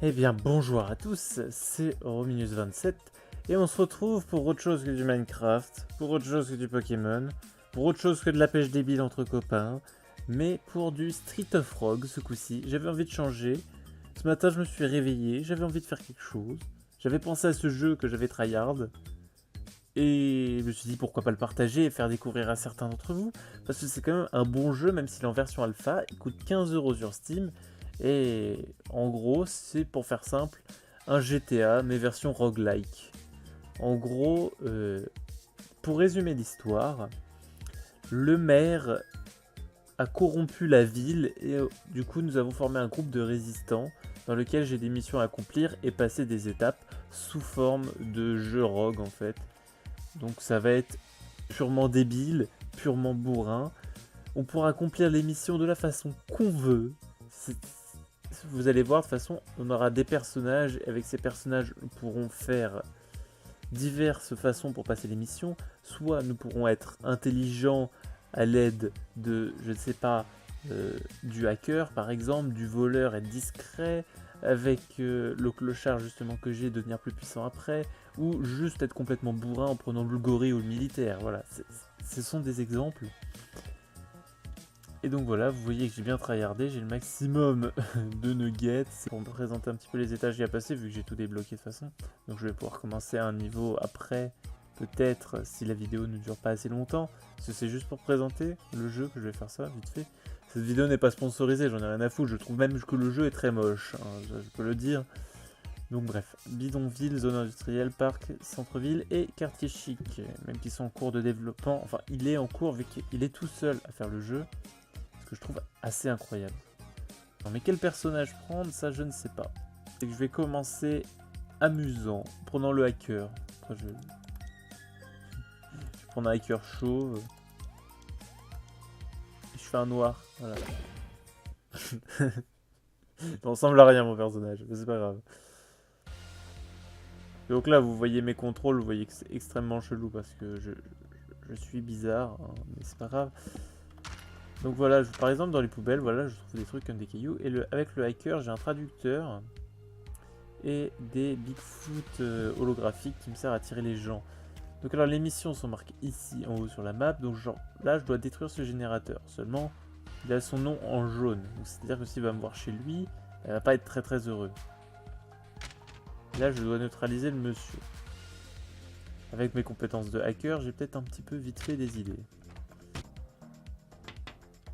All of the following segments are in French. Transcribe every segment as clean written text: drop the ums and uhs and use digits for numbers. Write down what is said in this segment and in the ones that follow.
Eh bien bonjour à tous, c'est Eurominus27 et on se retrouve pour autre chose que du Minecraft, pour autre chose que du Pokémon, pour autre chose que de la pêche débile entre copains, mais pour du Street of Rogue ce coup-ci. J'avais envie de changer, ce matin je me suis réveillé, j'avais envie de faire quelque chose, j'avais pensé à ce jeu que j'avais tryhard, et je me suis dit pourquoi pas le partager et faire découvrir à certains d'entre vous, parce que c'est quand même un bon jeu même s'il est en version alpha, il coûte 15€ sur Steam, et en gros c'est pour faire simple, un GTA mais version roguelike. En gros, pour résumer l'histoire, le maire a corrompu la ville et du coup nous avons formé un groupe de résistants dans lequel j'ai des missions à accomplir et passer des étapes sous forme de jeu rogue en fait. Donc ça va être purement débile, purement bourrin. On pourra accomplir les missions de la façon qu'on veut. Vous allez voir, de toute façon, on aura des personnages, et avec ces personnages, nous pourrons faire diverses façons pour passer les missions. Soit nous pourrons être intelligents à l'aide de, je ne sais pas, du hacker par exemple, du voleur être discret, avec le clochard justement que j'ai, devenir plus puissant après, ou juste être complètement bourrin en prenant le gorille ou le militaire. Voilà, ce sont des exemples. Et donc voilà, vous voyez que j'ai bien tryhardé, j'ai le maximum de nuggets pour me présenter un petit peu les étages à passer vu que j'ai tout débloqué de toute façon. Donc je vais pouvoir commencer à un niveau après, peut-être si la vidéo ne dure pas assez longtemps, parce que c'est juste pour présenter le jeu que je vais faire ça vite fait. Cette vidéo n'est pas sponsorisée, j'en ai rien à foutre, je trouve même que le jeu est très moche, hein, je peux le dire. Donc bref, bidonville, zone industrielle, parc, centre-ville et quartier chic, même qu'ils sont en cours de développement, enfin il est en cours vu qu'il est tout seul à faire le jeu, ce que je trouve assez incroyable. Non, mais quel personnage prendre, ça je ne sais pas. C'est que je vais commencer amusant, prenant le hacker. Après, je vais prendre un hacker chauve. Et je fais un noir, voilà. Ça ressemble à rien mon personnage, mais c'est pas grave. Donc là, vous voyez mes contrôles, vous voyez que c'est extrêmement chelou parce que je suis bizarre, hein, mais c'est pas grave. Donc voilà, par exemple dans les poubelles, voilà, je trouve des trucs comme des cailloux. Et avec le hacker, j'ai un traducteur et des Bigfoot holographiques qui me servent à tirer les gens. Donc alors les missions sont marquées ici en haut sur la map, donc genre là je dois détruire ce générateur. Seulement, il a son nom en jaune, c'est-à-dire que s'il va me voir chez lui, il va pas être très très heureux. Là je dois neutraliser le monsieur. Avec mes compétences de hacker, j'ai peut-être un petit peu vite fait des idées.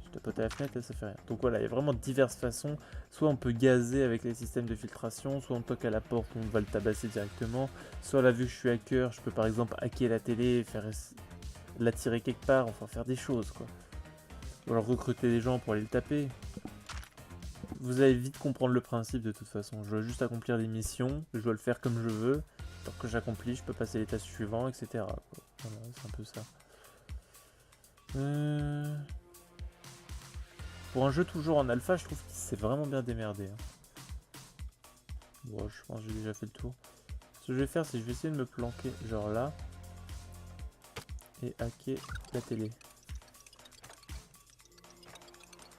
Je tapote à la fenêtre et ça fait rien. Donc voilà, il y a vraiment diverses façons. Soit on peut gazer avec les systèmes de filtration, soit on toque à la porte, on va le tabasser directement. Soit là, vu que je suis hacker, je peux par exemple hacker la télé, faire l'attirer quelque part, enfin faire des choses quoi. Ou alors recruter des gens pour aller le taper. Vous allez vite comprendre le principe de toute façon. Je dois juste accomplir les missions, je dois le faire comme je veux. Tant que j'accomplis, je peux passer à l'état suivant, etc. Voilà, c'est un peu ça. Pour un jeu toujours en alpha, je trouve qu'il s'est vraiment bien démerdé. Bon, je pense que j'ai déjà fait le tour. Ce que je vais faire, c'est que je vais essayer de me planquer genre là. Et hacker la télé.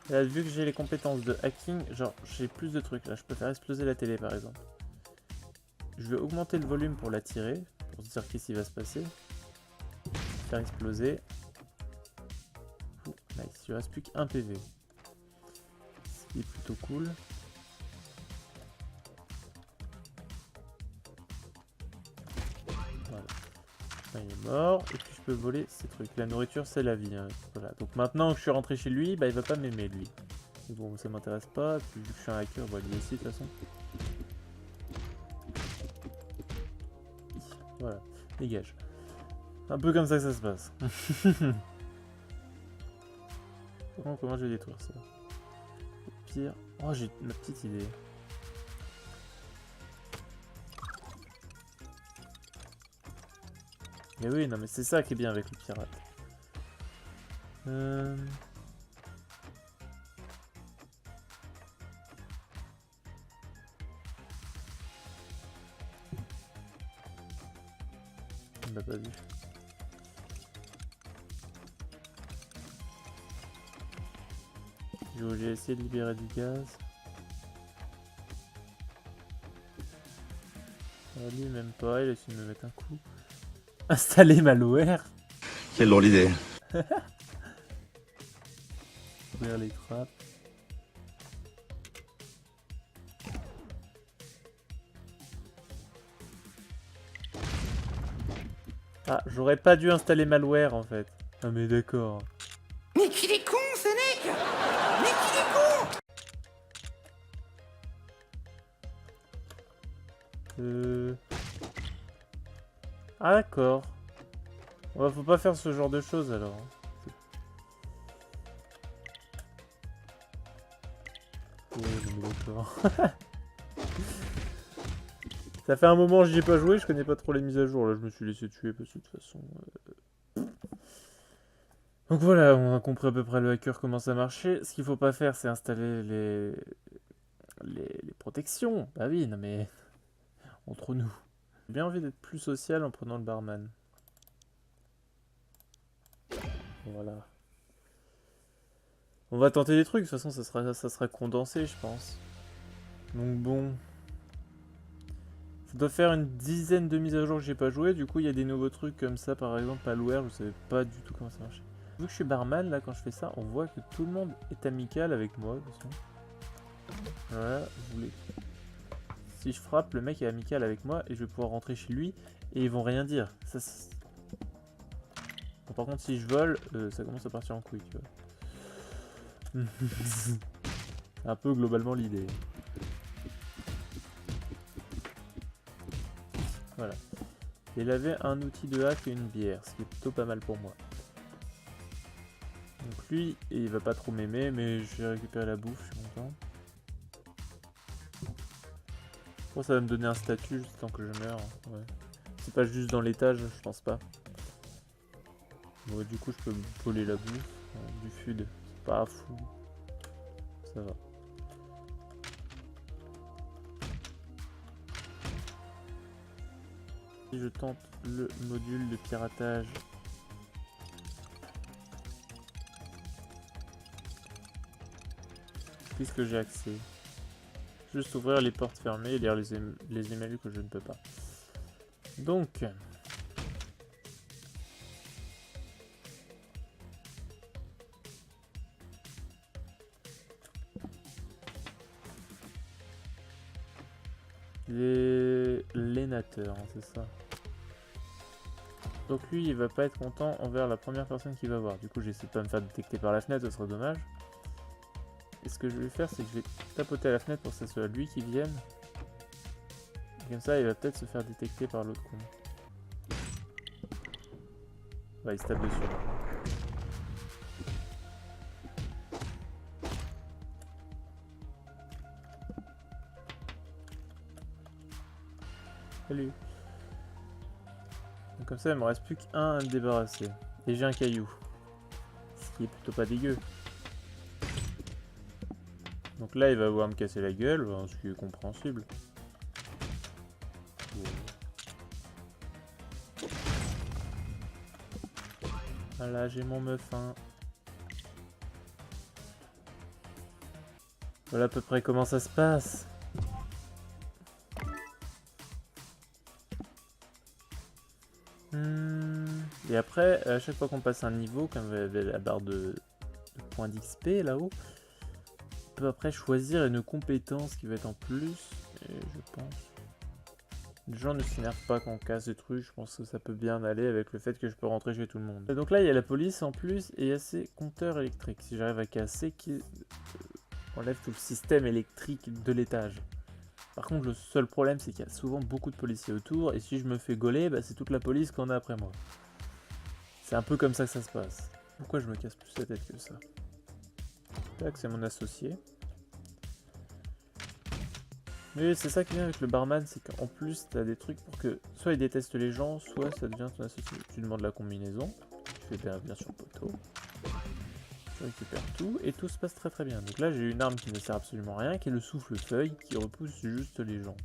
Et là, vu que j'ai les compétences de hacking, genre j'ai plus de trucs. Là, je peux faire exploser la télé par exemple. Je vais augmenter le volume pour la tirer, pour se dire qu'est-ce qui va se passer. Faire exploser. Ouh, nice, il ne reste plus qu'un PV. Ce qui est plutôt cool. Voilà. Il est mort. Et puis je peux voler ces trucs. La nourriture, c'est la vie. Hein. Voilà. Donc maintenant que je suis rentré chez lui, bah, il va pas m'aimer lui. Mais bon, ça m'intéresse pas. Puis vu que je suis un hacker, bah, lui aussi de toute façon. Voilà, dégage. Un peu comme ça que ça se passe. Comment je vais détruire ça? Au pire. Oh, j'ai ma petite idée. Mais oui, non, mais c'est ça qui est bien avec le pirate. On l'a pas vu. J'ai essayé de libérer du gaz. Lui, même pas, il a essayé de me mettre un coup. Installer malware. Quelle drôle d'idée. Ouvrir les trappes. Ah, j'aurais pas dû installer malware en fait. Ah mais d'accord. Mais qu'il est con, ce mec! Mais qu'il est con! Ah d'accord. Ouais, faut pas faire ce genre de choses alors. Ouais, non, mais d'accord. Ça fait un moment que j'y ai pas joué, je connais pas trop les mises à jour. Là, je me suis laissé tuer parce que de toute façon. Donc voilà, on a compris à peu près le hacker comment ça marchait. Ce qu'il faut pas faire, c'est installer les protections. Bah oui, non mais entre nous. J'ai bien envie d'être plus social en prenant le barman. Voilà. On va tenter des trucs, de toute façon ça sera condensé je pense. Donc bon. Ça doit faire une dizaine de mises à jour que j'ai pas joué, du coup il y a des nouveaux trucs comme ça, par exemple malware, je savais pas du tout comment ça marchait. Vu que je suis barman là quand je fais ça, on voit que tout le monde est amical avec moi. De toute façon. Voilà, vous voulez. Si je frappe, le mec est amical avec moi et je vais pouvoir rentrer chez lui et ils vont rien dire. Ça, bon, par contre si je vole, ça commence à partir en couille, tu vois. C'est un peu globalement l'idée. Voilà. Il avait un outil de hack et une bière, ce qui est plutôt pas mal pour moi. Donc lui, il va pas trop m'aimer, mais je vais récupérer la bouffe, je suis content. Bon, ça va me donner un statut juste tant que je meurs. Ouais. C'est pas juste dans l'étage, je pense pas. Bon, du coup, je peux me voler la bouffe. Du food, c'est pas fou. Ça va. Si je tente le module de piratage. Puisque j'ai accès. Juste ouvrir les portes fermées et lire les emails que je ne peux pas. Donc. L'énateur, hein, c'est ça. Donc lui, il va pas être content envers la première personne qu'il va voir. Du coup, j'essaie de pas me faire détecter par la fenêtre, ce serait dommage. Et ce que je vais faire, c'est que je vais tapoter à la fenêtre pour que ce soit lui qui vienne. Et comme ça, il va peut-être se faire détecter par l'autre con. Ouais, il se tape dessus. Salut. Donc comme ça, il me reste plus qu'un à me débarrasser. Et j'ai un caillou. Ce qui est plutôt pas dégueu. Donc là, il va vouloir me casser la gueule, ce qui est compréhensible. Voilà, j'ai mon muffin. Voilà à peu près comment ça se passe. Et après, à chaque fois qu'on passe un niveau, comme vous avez la barre de points d'XP là-haut, on peut après choisir une compétence qui va être en plus. Et je pense... Les gens ne s'énervent pas quand on casse des trucs, je pense que ça peut bien aller avec le fait que je peux rentrer chez tout le monde. Et donc là, il y a la police en plus et il y a ces compteurs électriques. Si j'arrive à casser, qui enlève tout le système électrique de l'étage. Par contre, le seul problème, c'est qu'il y a souvent beaucoup de policiers autour, et si je me fais gauler, bah, c'est toute la police qu'on a après moi. C'est un peu comme ça que ça se passe. Pourquoi je me casse plus la tête que ça? Tac, c'est mon associé. Mais c'est ça qui vient avec le barman, c'est qu'en plus, t'as des trucs pour que soit il déteste les gens, soit ça devient ton associé. Tu demandes la combinaison, tu fais bien sûr le poteau. Tu récupères tout et tout se passe très très bien. Donc là j'ai une arme qui ne sert absolument à rien, qui est le souffle-feuille, qui repousse juste les gens.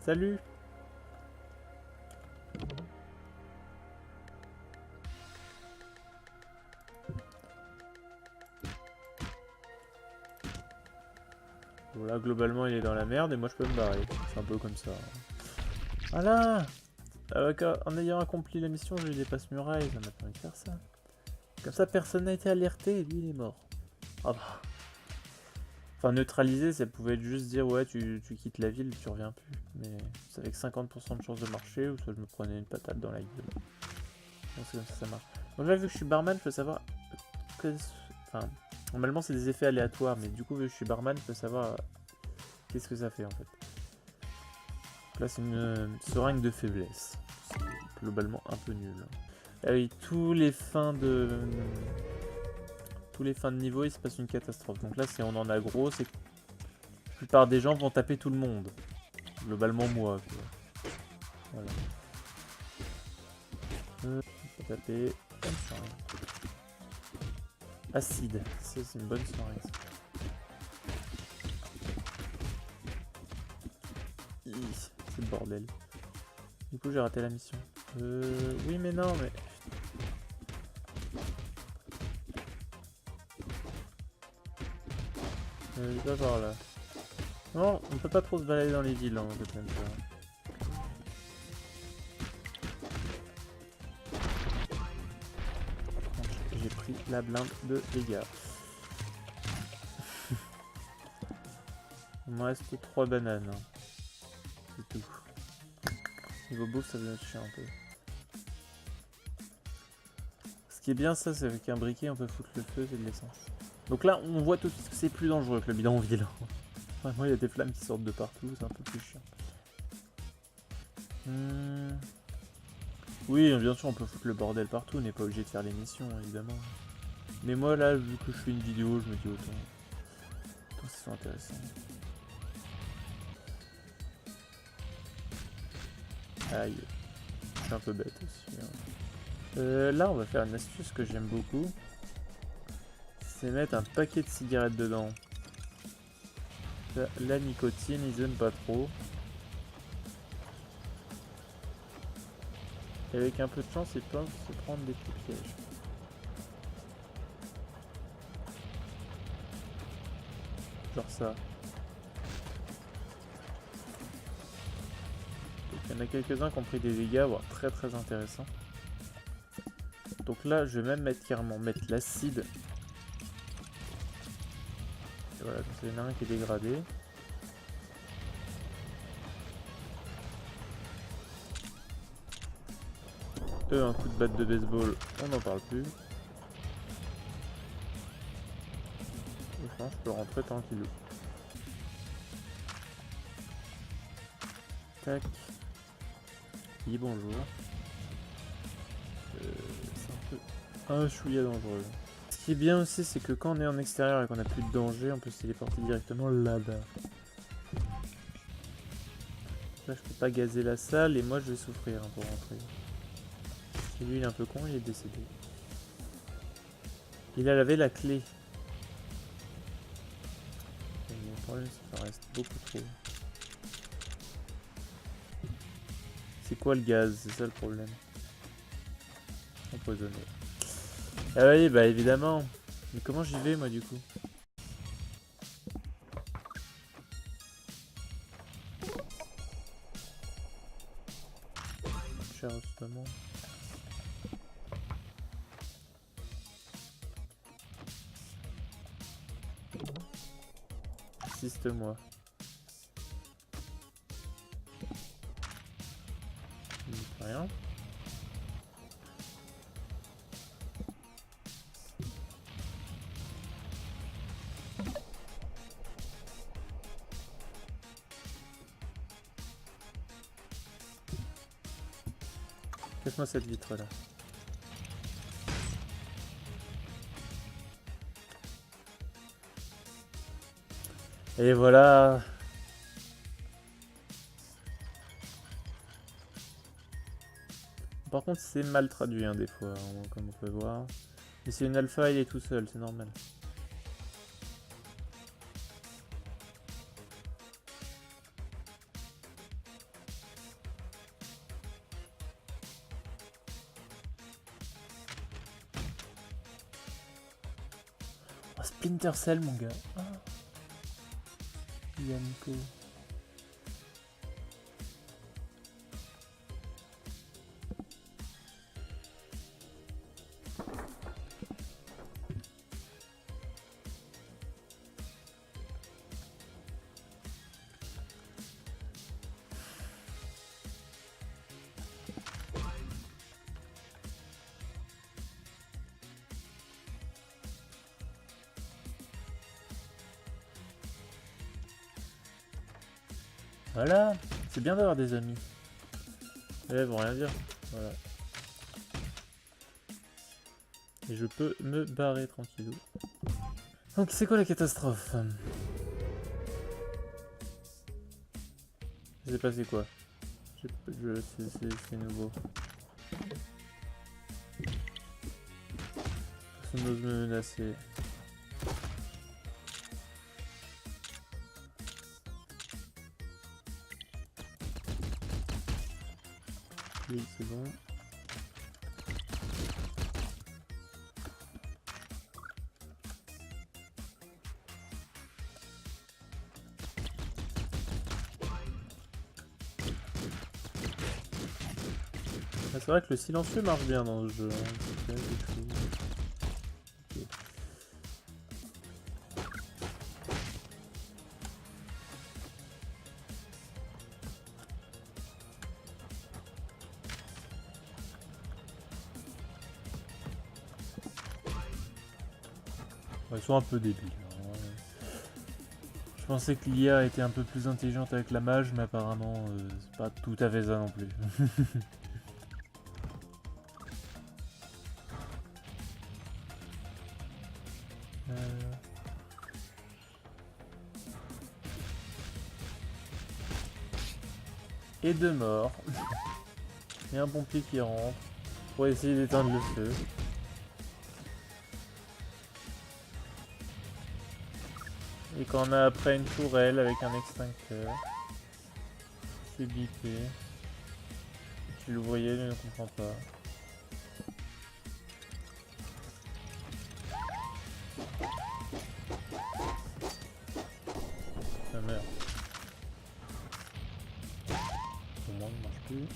Salut! Voilà, globalement, il est dans la merde et moi, je peux me barrer. C'est un peu comme ça. Voilà. En ayant accompli la mission, je lui dépasse muraille. Ça m'a permis de faire ça. Comme ça, personne n'a été alerté et lui, il est mort. Ah bah. Enfin, neutraliser, ça pouvait être juste dire ouais, tu quittes la ville, tu reviens plus. Mais c'est avec 50% de chance de marcher ou soit je me prenais une patate dans la gueule. Donc c'est comme ça marche. Donc là, vu que je suis barman, je peux savoir. Enfin, normalement, c'est des effets aléatoires, mais du coup, vu que je suis barman, je peux savoir qu'est-ce que ça fait en fait. Donc là, c'est une seringue de faiblesse. C'est globalement un peu nul. Ah oui, tous les fins de niveau, il se passe une catastrophe. Donc là, si on en a gros, c'est que la plupart des gens vont taper tout le monde. Globalement, moi. Quoi. Voilà. On peut taper comme ça. Acide. Ça, c'est une bonne soirée. C'est le bordel. Du coup, j'ai raté la mission. Oui, mais non, mais... pas par là. Non, on peut pas trop se balader dans les villes, hein, en fait, même ça. J'ai pris la blinde de dégâts. Il me reste 3 bananes. C'est tout. Niveau bouffe, ça devient chiant un peu. Ce qui est bien, ça, c'est qu'avec un briquet, on peut foutre le feu, c'est de l'essence. Donc là, on voit tout de suite que c'est plus dangereux que le bidonville. Vraiment, il y a des flammes qui sortent de partout, c'est un peu plus chiant. Oui, bien sûr, on peut foutre le bordel partout, on n'est pas obligé de faire les missions, évidemment. Mais moi, là, vu que je fais une vidéo, je me dis autant que ce soit intéressant. Aïe. Je suis un peu bête aussi. Hein. Là, on va faire une astuce que j'aime beaucoup. C'est mettre un paquet de cigarettes dedans. La nicotine, ils aiment pas trop. Et avec un peu de chance, ils peuvent se prendre des petits pièges. Genre ça. Il y en a quelques-uns qui ont pris des dégâts, voire très très intéressants. Donc là, je vais même mettre carrément mettre l'acide. Et voilà, donc il y en a un qui est dégradé. Un coup de batte de baseball, on n'en parle plus. Et je pense que je peux rentrer tranquillou. Tac. Oui, bonjour. C'est un peu chouïa dangereux. Ce qui est bien aussi, c'est que quand on est en extérieur et qu'on n'a plus de danger, on peut se téléporter directement là-bas. Là, je peux pas gazer la salle et moi, je vais souffrir hein, pour rentrer. Et lui, il est un peu con, il est décédé. Il avait la clé. Et le problème, c'est qu'il en reste beaucoup trop. C'est quoi le gaz? C'est ça le problème. Empoisonné. Ah oui, bah évidemment. Mais comment j'y vais, moi, du coup? Cher justement. Assiste-moi. Rien. Casse-moi cette vitre là. Et voilà. Par contre c'est mal traduit hein, des fois, hein, comme on peut voir. Mais c'est une alpha, il est tout seul, c'est normal. Oh, Splinter Cell mon gars. Oh. Yanko. Voilà, c'est bien d'avoir des amis. Et elles vont rien dire. Voilà. Et je peux me barrer tranquillou. Donc c'est quoi la catastrophe? Je sais pas c'est quoi. C'est nouveau. Personne n'ose me menacer. Oui, c'est bon. Ah, c'est vrai que le silencieux marche bien dans ce jeu. Hein. Okay. Ils sont un peu débiles. Hein. Je pensais que l'IA était un peu plus intelligente avec la mage, mais apparemment c'est pas tout à fait ça non plus. Et deux morts. Et un pompier qui rentre pour essayer d'éteindre le feu. Et quand on a après une tourelle avec un extincteur. C'est bipé. Si l'ouvrier ne comprend pas. Ça meurt. Au moins, il marche plus.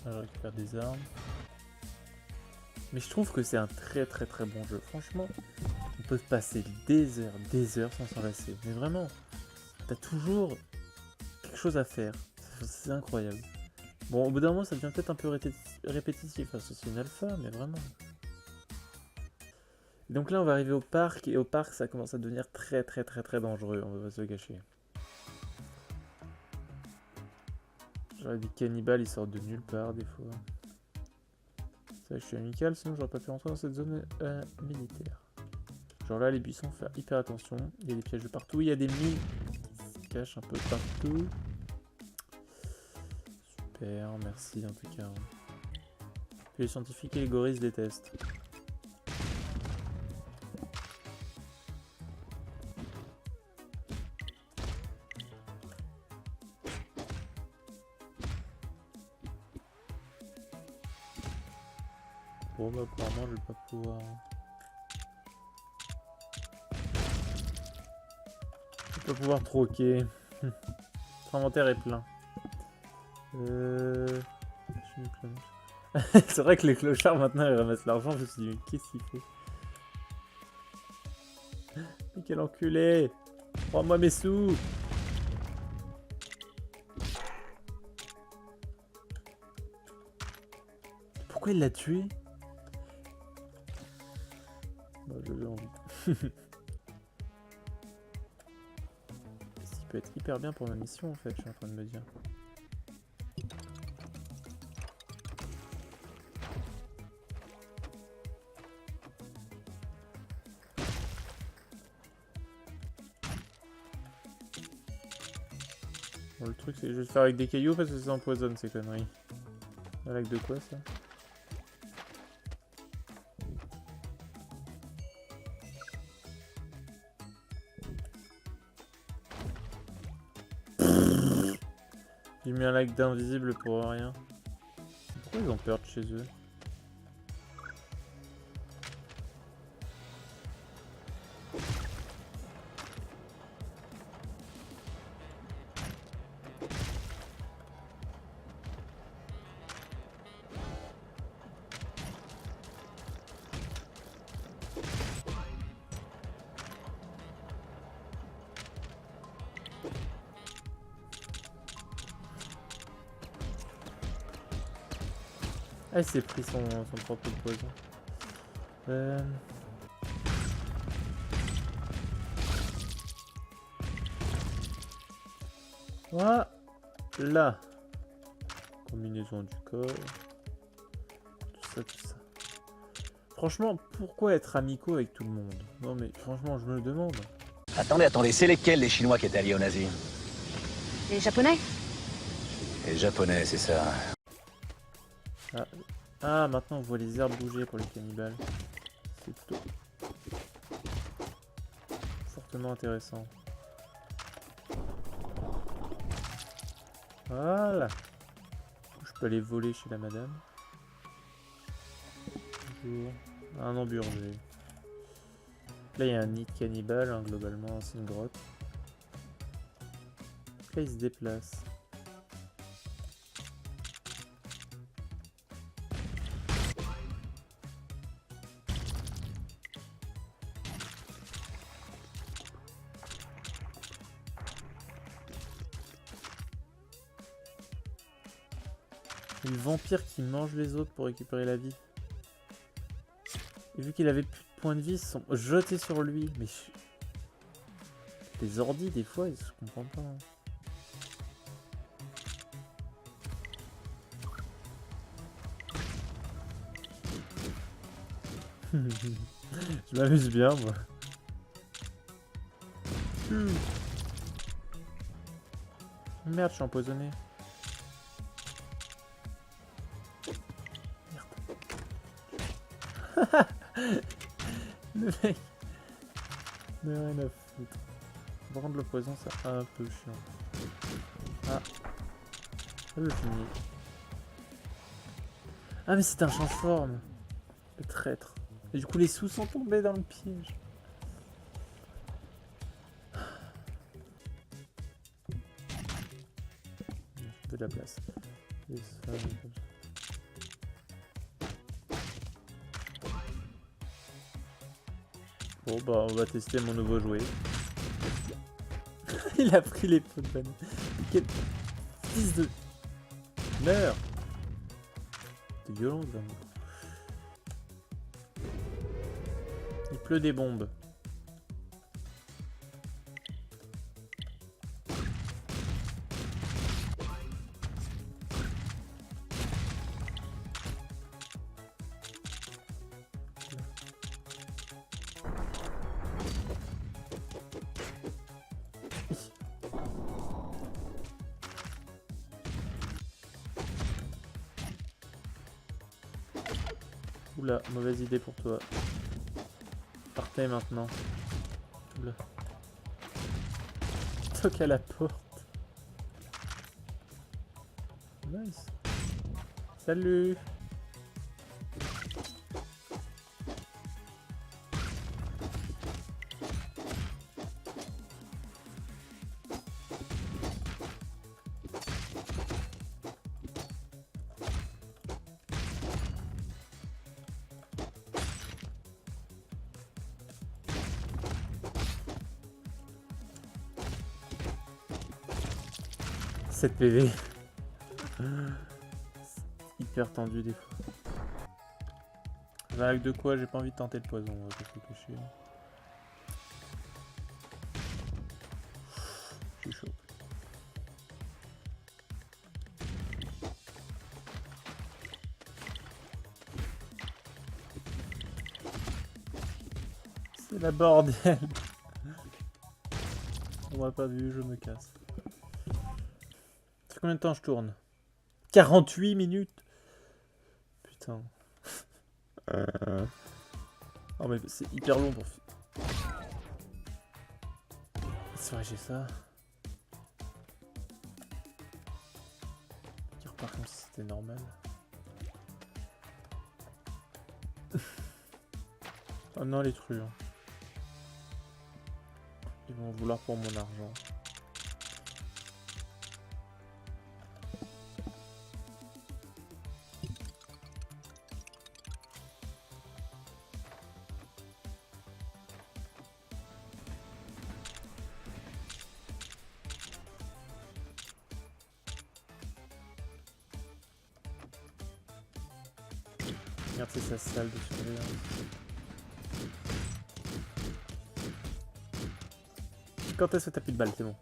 Là, je récupère des armes. Mais je trouve que c'est un très bon jeu. Franchement, on peut passer des heures sans s'en lasser. Mais vraiment, t'as toujours quelque chose à faire. C'est incroyable. Bon, au bout d'un moment, ça devient peut-être un peu répétitif. Enfin, c'est une alpha, mais vraiment. Donc là, on va arriver au parc. Et au parc, ça commence à devenir très dangereux. On va se gâcher. J'aurais dit cannibale, il sort de nulle part, des fois. Ça, je suis amical, sinon j'aurais pas pu rentrer dans cette zone militaire. Genre là, les buissons, faut faire hyper attention. Il y a des pièges de partout, il y a des mines qui se cachent un peu partout. Super, merci en tout cas. Puis les scientifiques et les gorilles se détestent. Bon bah apparemment je vais pas pouvoir... Je vais pas pouvoir troquer. Notre inventaire est plein. C'est vrai que les clochards maintenant ils ramassent l'argent, je me suis dit mais qu'est-ce qu'il fait? Mais quel enculé! Rends-moi mes sous! Pourquoi il l'a tué? Bah j'avais envie. Ça peut être hyper bien pour ma mission en fait, je suis en train de me dire. Bon, le truc c'est que je vais le faire avec des cailloux parce que ça empoisonne ces conneries. Avec de quoi ça? J'ai mis un lac d'invisible pour rien. Pourquoi ils ont peur de chez eux? Ah, il s'est pris son propre poison. Voilà. Combinaison du corps. Tout ça. Franchement, pourquoi être amicaux avec tout le monde? Non mais franchement, je me le demande. Attendez, c'est lesquels les Chinois qui étaient alliés aux nazis? Les Japonais? Les Japonais, c'est ça. Ah, maintenant on voit les herbes bouger pour les cannibales. C'est plutôt fortement intéressant. Voilà. Je peux aller voler chez la madame. Bonjour. Un emburgé. Là il y a un nid de cannibale, hein, globalement c'est une grotte. Là il se déplace. Et le vampire qui mange les autres pour récupérer la vie. Et vu qu'il avait plus de points de vie, ils se sont jetés sur lui. Mais les ordis, des fois, je comprends pas. Hein. Je m'amuse bien, moi. Merde, je suis empoisonné. Le mec n'a rien à foutre. Par contre le poison c'est un peu chiant. Ah. Je finis. Ah mais c'est un change-forme. Le traître. Et du coup les sous sont tombés dans le piège. De la place. Et ça, bon bah on va tester mon nouveau jouet. Il a pris les pots de banane. Quel fils de... Meurs. C'est violent vraiment. Il pleut des bombes. Oula, mauvaise idée pour toi. Partez maintenant. Oula. Toque à la porte. Nice. Salut. Cette PV. C'est hyper tendu des fois. Avec de quoi j'ai pas envie de tenter le poison, on va pas se le cacher. Je suis chaud. C'est la bordel. On m'a pas vu, je me casse. Ça fait combien de temps je tourne? 48 minutes. Putain. Oh mais c'est hyper long pour... C'est vrai j'ai ça. Dire par contre si c'était normal. Oh non les truands. Ils vont vouloir pour mon argent. c'est sa salle de surveillance. Quand est-ce que t'as plus de balles, c'est bon.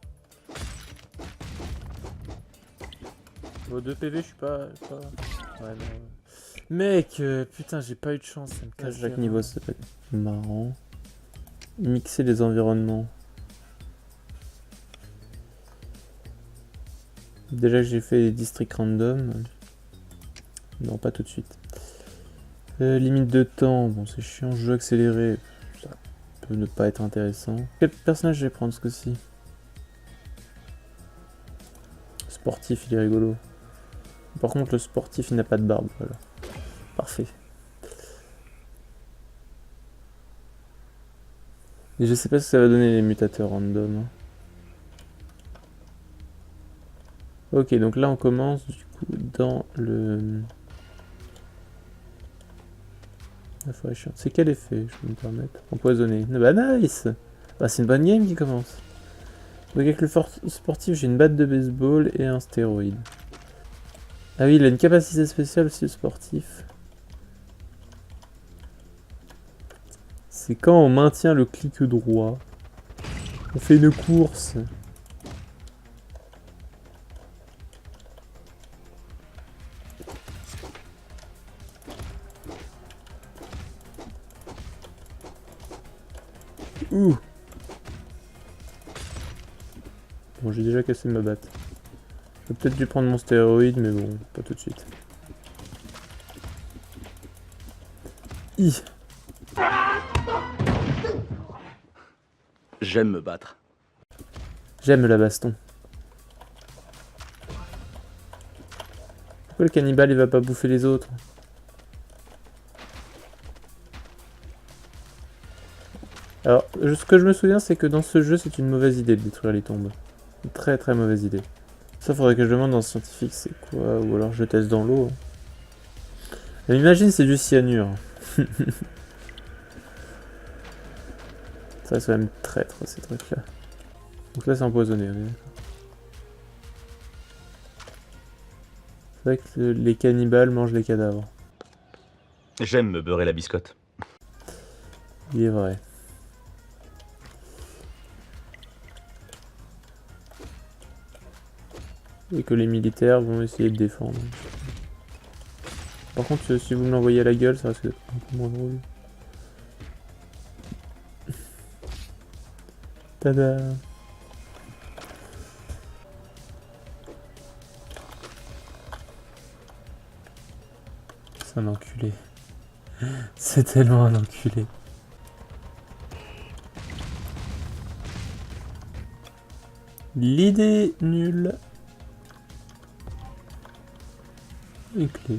Bon, 2 PV, je suis pas... Ouais, non. Mec, putain, j'ai pas eu de chance, ça me casse. Chaque niveau, ça peut être marrant. Mixer les environnements. Déjà que j'ai fait des districts random. Non, pas tout de suite. Limite de temps, bon c'est chiant, jeu accéléré, ça peut ne pas être intéressant. Quel personnage je vais prendre ce coup-ci? Sportif, il est rigolo. Par contre le sportif il n'a pas de barbe, voilà. Parfait. Et je sais pas ce que ça va donner les mutateurs random. Hein. Ok, donc là on commence du coup dans le... La forêt chiante. C'est quel effet, je peux me permettre? Empoisonné. Bah nice. Bah c'est une bonne game qui commence. Donc avec le sportif, j'ai une batte de baseball et un stéroïde. Ah oui, il a une capacité spéciale aussi, le sportif. C'est quand on maintient le clic droit. On fait une course. Ouh. Bon, j'ai déjà cassé ma batte. J'ai peut-être dû prendre mon stéroïde, mais bon, pas tout de suite. J'aime me battre. J'aime la baston. Pourquoi le cannibale il va pas bouffer les autres? Alors, ce que je me souviens, c'est que dans ce jeu, c'est une mauvaise idée de détruire les tombes. Une très très mauvaise idée. Ça, faudrait que je demande dans le scientifique c'est quoi, ou alors je teste dans l'eau. Mais imagine, c'est du cyanure. Ça, c'est quand même traître, ces trucs-là. Donc là, c'est empoisonné, on est d'accord. C'est vrai que les cannibales mangent les cadavres. J'aime me beurrer la biscotte. Il est vrai. Et que les militaires vont essayer de défendre. Par contre, si vous me l'envoyez à la gueule, ça risque d'être un peu moins drôle. Tada! C'est un enculé. C'est tellement un enculé. L'idée nulle. Et clé.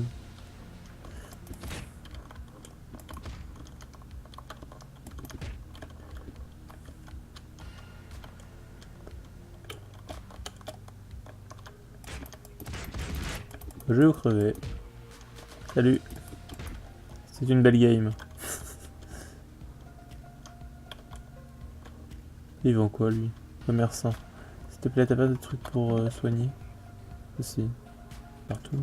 Je vais vous crever. Salut. C'est une belle game. Il vend quoi lui? Commerçant. S'il te plaît, t'as pas de truc pour soigner? Aussi. Partout.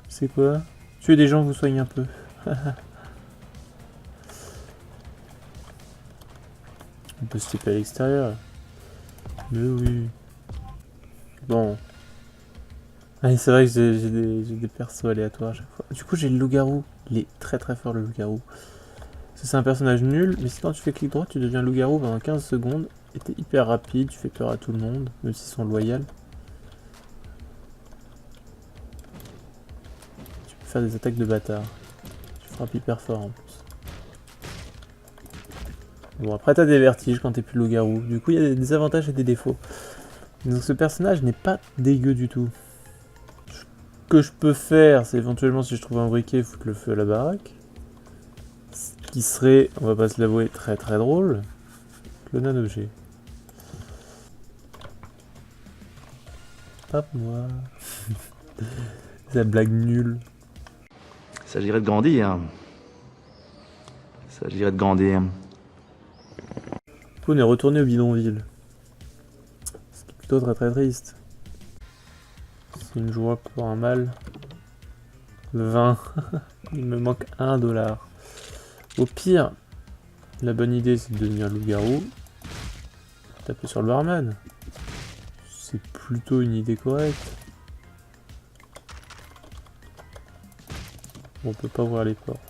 C'est quoi? Tuer des gens vous soigne un peu. On peut se taper à l'extérieur. Mais oui. Bon. Ah, c'est vrai que j'ai des persos aléatoires à chaque fois. Du coup, j'ai le loup-garou. Il est très très fort, le loup-garou. C'est un personnage nul, mais si quand tu fais clic droit, tu deviens loup-garou pendant 15 secondes. Et t'es hyper rapide, tu fais peur à tout le monde, même s'ils sont loyaux. Tu peux faire des attaques de bâtard. Tu frappes hyper fort en plus. Bon, après t'as des vertiges quand t'es plus loup-garou. Du coup, il y a des avantages et des défauts. Donc ce personnage n'est pas dégueu du tout. Ce que je peux faire, c'est éventuellement, si je trouve un briquet, foutre le feu à la baraque. Ce qui serait, on va pas se l'avouer, très très drôle. Cloner un objet. Hop, moi. C'est la blague nulle. Il s'agirait de grandir. Il s'agirait de grandir. On est retourné au bidonville. plutôt très très triste. C'est une joie pour un mal. Le 20. Il me manque 1 $. Au pire, la bonne idée c'est de devenir loup-garou. Taper sur le barman. C'est plutôt une idée correcte. On peut pas ouvrir les portes.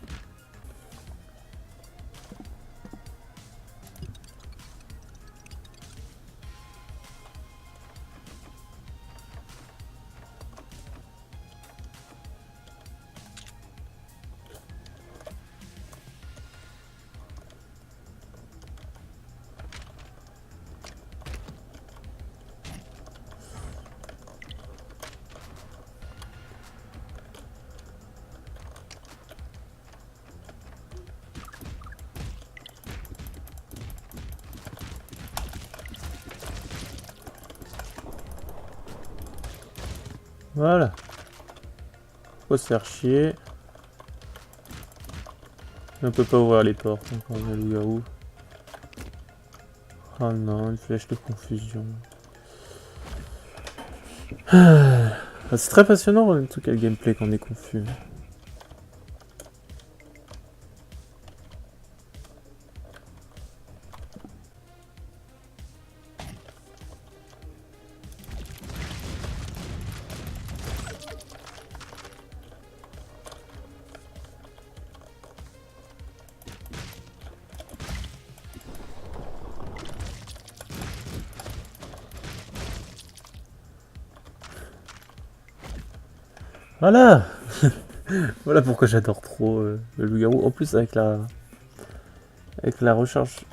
Voilà. Faut se faire chier. On peut pas ouvrir les portes. Encore un loup-garou. Oh non, une flèche de confusion. Ah, c'est très passionnant en tout cas le gameplay quand on est confus. Voilà. Voilà pourquoi j'adore trop le loup-garou. En plus avec la recherche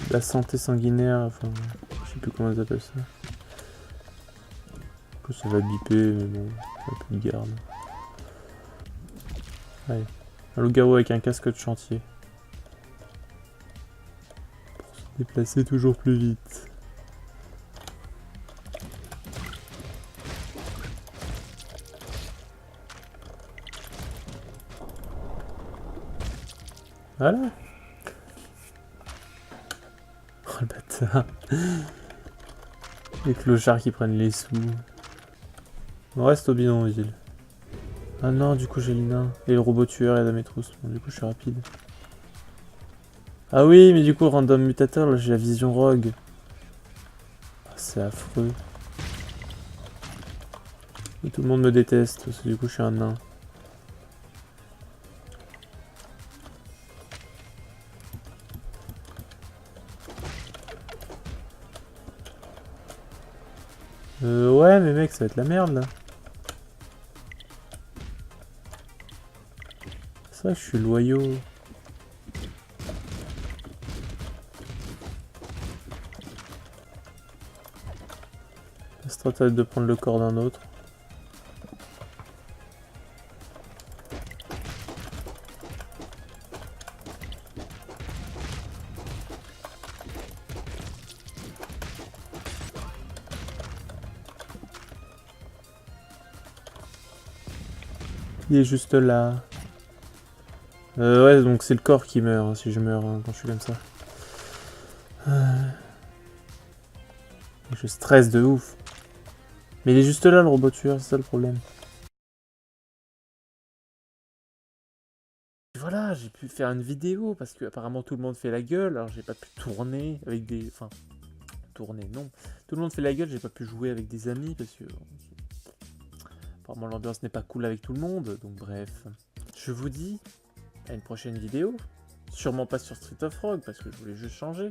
de la santé sanguinaire, enfin je sais plus comment ils appellent ça. Que ça va biper, mais bon, ça a plus de garde. Allez, un loup-garou avec un casque de chantier. Pour se déplacer toujours plus vite. Voilà. Oh le bâtard. Les clochards qui prennent les sous. On reste au bidonville. Ah non, du coup j'ai le nain. Et le robot tueur et la trousse. Bon, du coup je suis rapide. Ah oui, mais du coup random mutateur, là j'ai la vision rogue. Ah, c'est affreux. Et tout le monde me déteste parce que du coup je suis un nain. Ouais, mais mec, ça va être la merde, là. C'est vrai que je suis loyaux. La stratégie de prendre le corps d'un autre. Il est juste là. Ouais, donc c'est le corps qui meurt hein, si je meurs hein, quand je suis comme ça. Je stresse de ouf. Mais il est juste là le robot tueur, c'est ça le problème. Voilà, j'ai pu faire une vidéo parce que apparemment tout le monde fait la gueule. Alors j'ai pas pu tourner avec des... Enfin, tourner, non. Tout le monde fait la gueule, j'ai pas pu jouer avec des amis parce que... Apparemment l'ambiance n'est pas cool avec tout le monde, donc bref. Je vous dis à une prochaine vidéo. Sûrement pas sur Street of Rogue parce que je voulais juste changer.